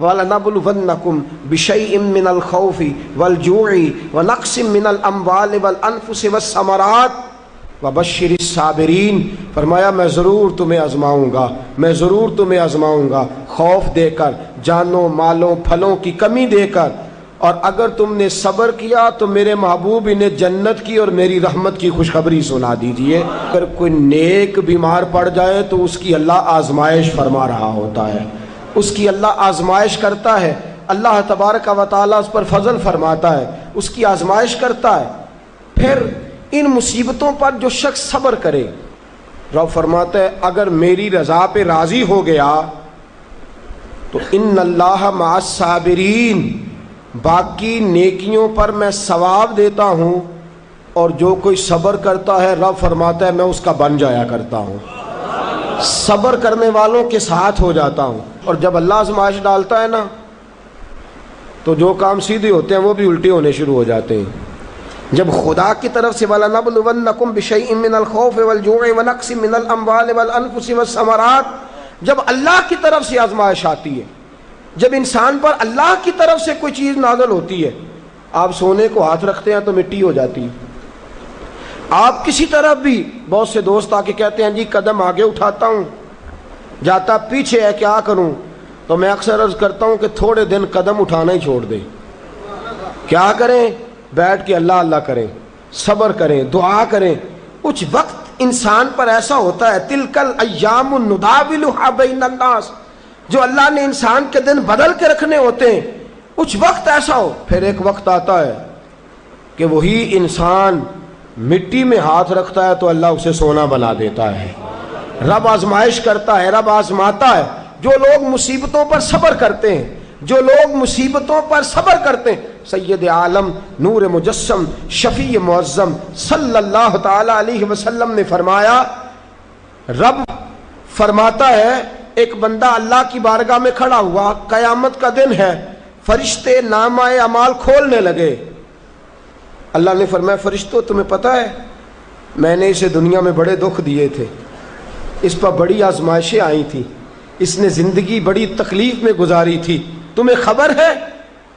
وَلَنَبْلُوَنَّكُمْ بِشَيْءٍ مِّنَ الْخَوْفِ وَالْجُوعِ وَنَقْصٍ مِّنَ الْأَمْوَالِ وَالْأَنفُسِ وَالثَّمَرَاتِ وَبَشِّرِ الصَّابِرِينَ۔ فرمایا میں ضرور تمہیں آزماؤں گا، میں ضرور تمہیں آزماؤں گا، خوف دے کر، جانوں مالوں پھلوں کی کمی دے کر، اور اگر تم نے صبر کیا تو میرے محبوب انہیں جنت کی اور میری رحمت کی خوشخبری سنا دیجئے۔ اگر کوئی نیک بیمار پڑ جائے تو اس کی اللہ آزمائش فرما رہا ہوتا ہے، اس کی اللہ آزمائش کرتا ہے، اللہ تبارک و تعالیٰ اس پر فضل فرماتا ہے، اس کی آزمائش کرتا ہے۔ پھر ان مصیبتوں پر جو شخص صبر کرے، رب فرماتا ہے اگر میری رضا پہ راضی ہو گیا تو ان اللہ مع الصابرین، باقی نیکیوں پر میں ثواب دیتا ہوں، اور جو کوئی صبر کرتا ہے رب فرماتا ہے میں اس کا بن جایا کرتا ہوں، صبر کرنے والوں کے ساتھ ہو جاتا ہوں۔ اور جب اللہ آزمائش ڈالتا ہے نا تو جو کام سیدھے ہوتے ہیں وہ بھی الٹے ہونے شروع ہو جاتے ہیں۔ جب خدا کی طرف سے وَلَنَبْلُوَنَّكُمْ بِشَيْءٍ مِّنَ الْخَوْفِ وَالْجُوعِ وَنَقْصٍ مِّنَ الْأَمْوَالِ وَالْأَنفُسِ وَالثَّمَرَاتِ، جب اللہ کی طرف سے آزمائش آتی ہے، جب انسان پر اللہ کی طرف سے کوئی چیز نازل ہوتی ہے، آپ سونے کو ہاتھ رکھتے ہیں تو مٹی ہو جاتی ہے، آپ کسی طرف بھی، بہت سے دوست آ کے کہتے ہیں جی قدم آگے اٹھاتا ہوں جاتا پیچھے ہے، کیا کروں؟ تو میں اکثر عرض کرتا ہوں کہ تھوڑے دن قدم اٹھانا ہی چھوڑ دیں۔ کیا کریں؟ بیٹھ کے اللہ اللہ کریں، صبر کریں، دعا کریں۔ کچھ وقت انسان پر ایسا ہوتا ہے، تلک الایام نداولھا بین الناس، جو اللہ نے انسان کے دن بدل کے رکھنے ہوتے ہیں، کچھ وقت ایسا ہو، پھر ایک وقت آتا ہے کہ وہی انسان مٹی میں ہاتھ رکھتا ہے تو اللہ اسے سونا بنا دیتا ہے۔ رب آزمائش کرتا ہے، رب آزماتا ہے۔ جو لوگ مصیبتوں پر صبر کرتے ہیں، جو لوگ مصیبتوں پر صبر کرتے ہیں، سید عالم نور مجسم شفیع معظم صلی اللہ تعالی علیہ وسلم نے فرمایا، رب فرماتا ہے ایک بندہ اللہ کی بارگاہ میں کھڑا ہوا، قیامت کا دن ہے، فرشتے نامہ اعمال کھولنے لگے۔ اللہ نے فرمایا فرشتوں تمہیں پتہ ہے میں نے اسے دنیا میں بڑے دکھ دیے تھے، اس پر بڑی آزمائشیں آئی تھیں، اس نے زندگی بڑی تکلیف میں گزاری تھی، تمہیں خبر ہے؟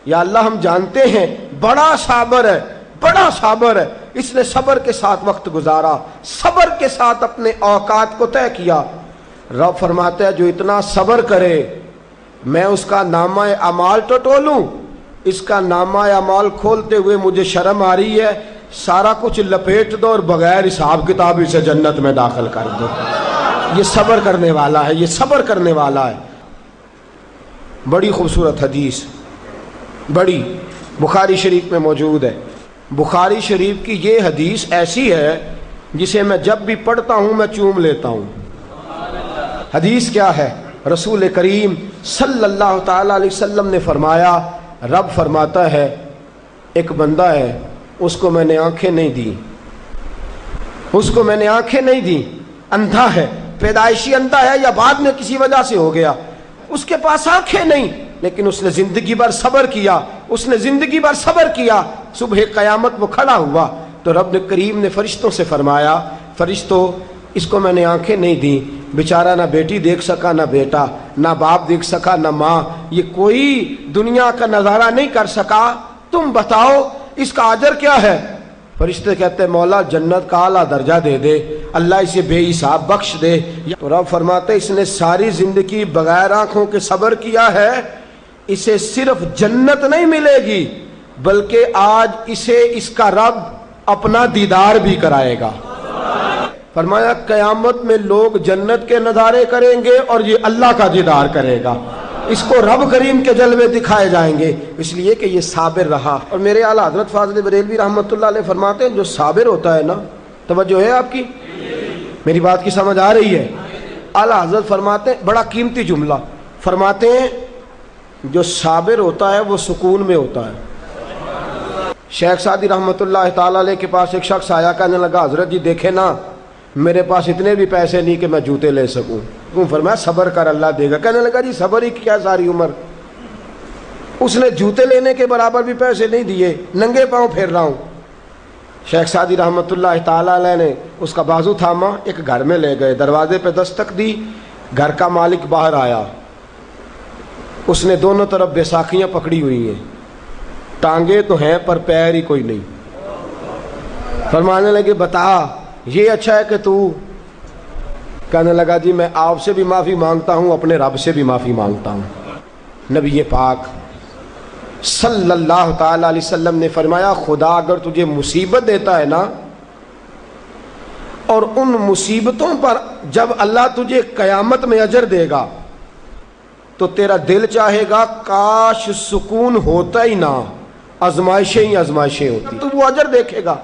یا اللہ ہم جانتے ہیں، بڑا صابر ہے، بڑا صابر ہے، اس نے صبر کے ساتھ وقت گزارا، صبر کے ساتھ اپنے اوقات کو طے کیا۔ رب فرماتا ہے جو اتنا صبر کرے میں اس کا نامہ اعمال ٹٹولوں، اس کا نامہ اعمال کھولتے ہوئے مجھے شرم آ رہی ہے، سارا کچھ لپیٹ دو اور بغیر حساب کتاب اسے جنت میں داخل کر دو۔ یہ صبر کرنے والا ہے، یہ صبر کرنے والا ہے۔ بڑی خوبصورت حدیث، بڑی، بخاری شریف میں موجود ہے۔ بخاری شریف کی یہ حدیث ایسی ہے جسے میں جب بھی پڑھتا ہوں میں چوم لیتا ہوں۔ حدیث کیا ہے؟ رسول کریم صلی اللہ تعالی علیہ وسلم نے فرمایا، رب فرماتا ہے ایک بندہ ہے، اس کو میں نے آنکھیں نہیں دی، اس کو میں نے آنکھیں نہیں دی، اندھا ہے، پیدائشی اندھا ہے یا بعد میں کسی وجہ سے ہو گیا، اس کے پاس آنکھیں نہیں، لیکن اس نے زندگی بھر صبر کیا، اس نے زندگی بھر صبر کیا۔ صبح قیامت وہ کھڑا ہوا تو رب کریم نے فرشتوں سے فرمایا، فرشتوں اس کو میں نے آنکھیں نہیں دی، بیچارہ نہ بیٹی دیکھ سکا، نہ بیٹا، نہ باپ دیکھ سکا، نہ ماں، یہ کوئی دنیا کا نظارہ نہیں کر سکا، تم بتاؤ اس کا اجر کیا ہے؟ فرشتے کہتے ہیں مولا جنت کا اعلیٰ درجہ دے دے، اللہ اسے بے حساب بخش دے۔ تو رب فرماتے اس نے ساری زندگی بغیر آنکھوں کے صبر کیا ہے، اسے صرف جنت نہیں ملے گی بلکہ آج اسے اس کا رب اپنا دیدار بھی کرائے گا۔ فرمایا قیامت میں لوگ جنت کے نظارے کریں گے اور یہ اللہ کا دیدار کرے گا، اس کو رب کریم کے جلوے دکھائے جائیں گے، اس لیے کہ یہ صابر رہا۔ اور میرے اعلیٰ حضرت فاضل بریلوی رحمۃ اللہ علیہ فرماتے ہیں جو صابر ہوتا ہے نا، توجہ ہے آپ کی، میری بات کی سمجھ آ رہی ہے؟ اعلیٰ حضرت فرماتے ہیں بڑا قیمتی جملہ، فرماتے ہیں جو صابر ہوتا ہے وہ سکون میں ہوتا ہے۔ شیخ سعدی رحمۃ اللہ تعالی علیہ کے پاس ایک شخص آیا، کہنے لگا حضرت جی دیکھیں نا میرے پاس اتنے بھی پیسے نہیں کہ میں جوتے لے سکوں۔ فرمایا صبر کر اللہ دے گا۔ کہنے لگا جی صبر ہی کیا ساری عمر، اس نے جوتے لینے کے برابر بھی پیسے نہیں دیے، ننگے پاؤں پھیر رہا ہوں۔ شیخ سعدی رحمۃ اللہ تعالی علیہ نے اس کا بازو تھاما، ایک گھر میں لے گئے، دروازے پہ دستک دی، گھر کا مالک باہر آیا، اس نے دونوں طرف بیساکھیاں پکڑی ہوئی ہیں، ٹانگیں تو ہیں پر پیر ہی کوئی نہیں۔ فرمانے لگے بتا یہ اچھا ہے کہ تو، کہنے لگا جی میں آپ سے بھی معافی مانگتا ہوں، اپنے رب سے بھی معافی مانگتا ہوں۔ نبی پاک صلی اللہ تعالی علیہ وسلم نے فرمایا خدا اگر تجھے مصیبت دیتا ہے نا، اور ان مصیبتوں پر جب اللہ تجھے قیامت میں اجر دے گا تو تیرا دل چاہے گا کاش سکون ہوتا ہی نہ، آزمائشیں ہی آزمائشیں ہوتی، تو وہ اجر دیکھے گا۔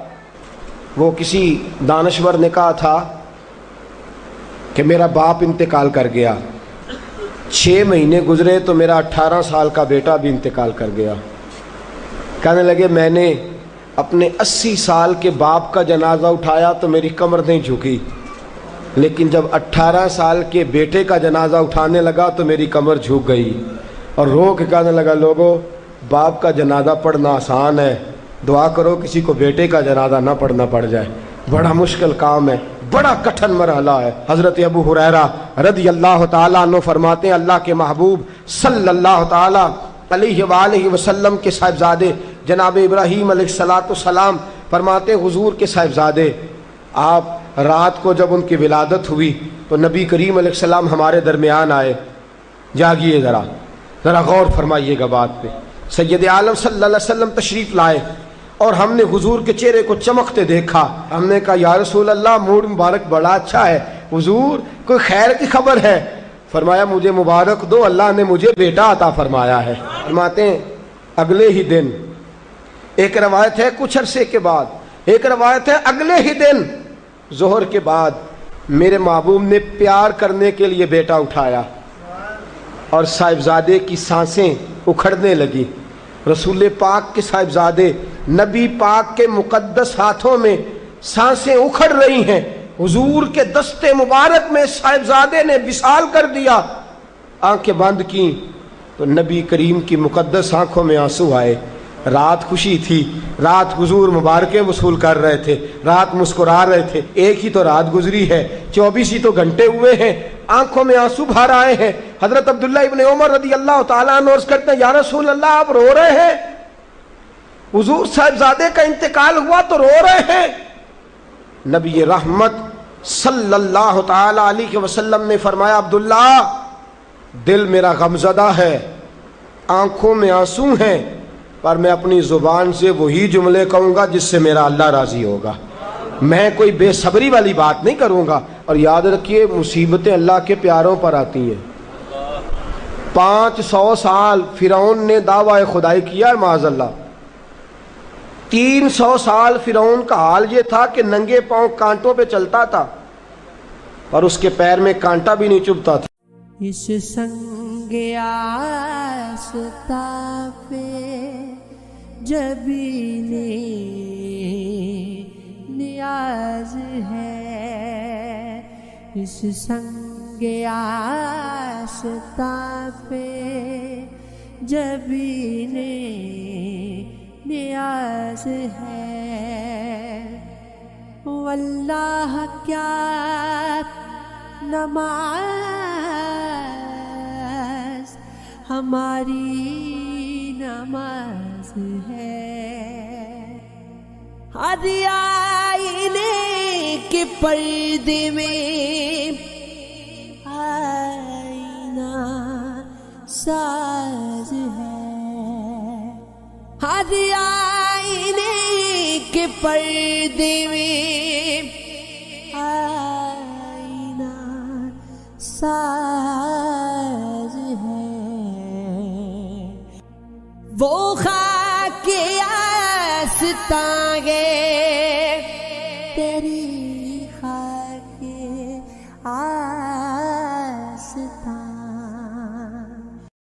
وہ کسی دانشور نے کہا تھا کہ میرا باپ انتقال کر گیا، 6 مہینے گزرے تو میرا 18 سال کا بیٹا بھی انتقال کر گیا۔ کہنے لگے میں نے اپنے 80 سال کے باپ کا جنازہ اٹھایا تو میری کمر نہیں جھکی، لیکن جب 18 سال کے بیٹے کا جنازہ اٹھانے لگا تو میری کمر جھک گئی، اور رو کے کہنے لگا لوگوں باپ کا جنازہ پڑھنا آسان ہے، دعا کرو کسی کو بیٹے کا جنازہ نہ پڑھنا پڑ جائے، بڑا مشکل کام ہے، بڑا کٹھن مرحلہ ہے۔ حضرت ابو ہریرہ رضی اللہ تعالیٰ عنہ فرماتے ہیں اللہ کے محبوب صلی اللہ تعالیٰ علیہ وآلہ وسلم کے صاحبزادے جناب ابراہیم علیہ السلام فرماتے ہیں حضور کے صاحبزادے آپ رات کو جب ان کی ولادت ہوئی تو نبی کریم علیہ السلام ہمارے درمیان آئے۔ جاگیے ذرا غور فرمائیے گا بات پہ۔ سید عالم صلی اللہ علیہ وسلم تشریف لائے اور ہم نے حضور کے چہرے کو چمکتے دیکھا۔ ہم نے کہا یا رسول اللہ موڈ مبارک بڑا اچھا ہے، حضور کوئی خیر کی خبر ہے؟ فرمایا مجھے مبارک دو، اللہ نے مجھے بیٹا عطا فرمایا ہے۔ فرماتے ہیں اگلے ہی دن، ایک روایت ہے کچھ عرصے کے بعد، ایک روایت ہے اگلے ہی دن ظہر کے بعد میرے محبوب نے پیار کرنے کے لیے بیٹا اٹھایا اور صاحبزادے کی سانسیں اکھڑنے لگی۔ رسول پاک کے صاحبزادے نبی پاک کے مقدس ہاتھوں میں سانسیں اکھڑ رہی ہیں، حضور کے دستے مبارک میں صاحبزادے نے وصال کر دیا۔ آنکھیں بند کی تو نبی کریم کی مقدس آنکھوں میں آنسو آئے۔ رات خوشی تھی، رات حضور مبارکیں وصول کر رہے تھے، رات مسکرا رہے تھے، ایک ہی تو رات گزری ہے، 24 ہی تو گھنٹے ہوئے ہیں، آنکھوں میں آنسو بھر آئے ہیں۔ حضرت عبداللہ ابن عمر رضی اللہ تعالیٰ عنہ عرض کرتے ہیں یا رسول اللہ آپ رو رہے ہیں؟ حضور صاحبزادے کا انتقال ہوا تو رو رہے ہیں؟ نبی رحمت صلی اللہ تعالیٰ علیہ وسلم نے فرمایا عبداللہ دل میرا غمزدہ ہے، آنکھوں میں آنسو ہیں، پر میں اپنی زبان سے وہی جملے کہوں گا جس سے میرا اللہ راضی ہوگا، میں کوئی بے صبری والی بات نہیں کروں گا۔ اور یاد رکھیے مصیبتیں اللہ کے پیاروں پر آتی ہیں۔ 500 سال فرعون نے دعویٰ خدائی کیا ہے معاذ اللہ، 300 سال فرعون کا حال یہ تھا کہ ننگے پاؤں کانٹوں پہ چلتا تھا اور اس کے پیر میں کانٹا بھی نہیں چبھتا تھا۔ اس سنگ آستا پہ جبینے نیاز ہے، اس سنگ آستا پہ جبینے نیاز ہے، واللہ کیا نماز ہماری نماز ہے، ہر آئینے کے پردے میں آئینہ ساز ہے، ہر آئینے کے پردے میں آئینہ ساز ہے، وہ خاک آستاں گے تیری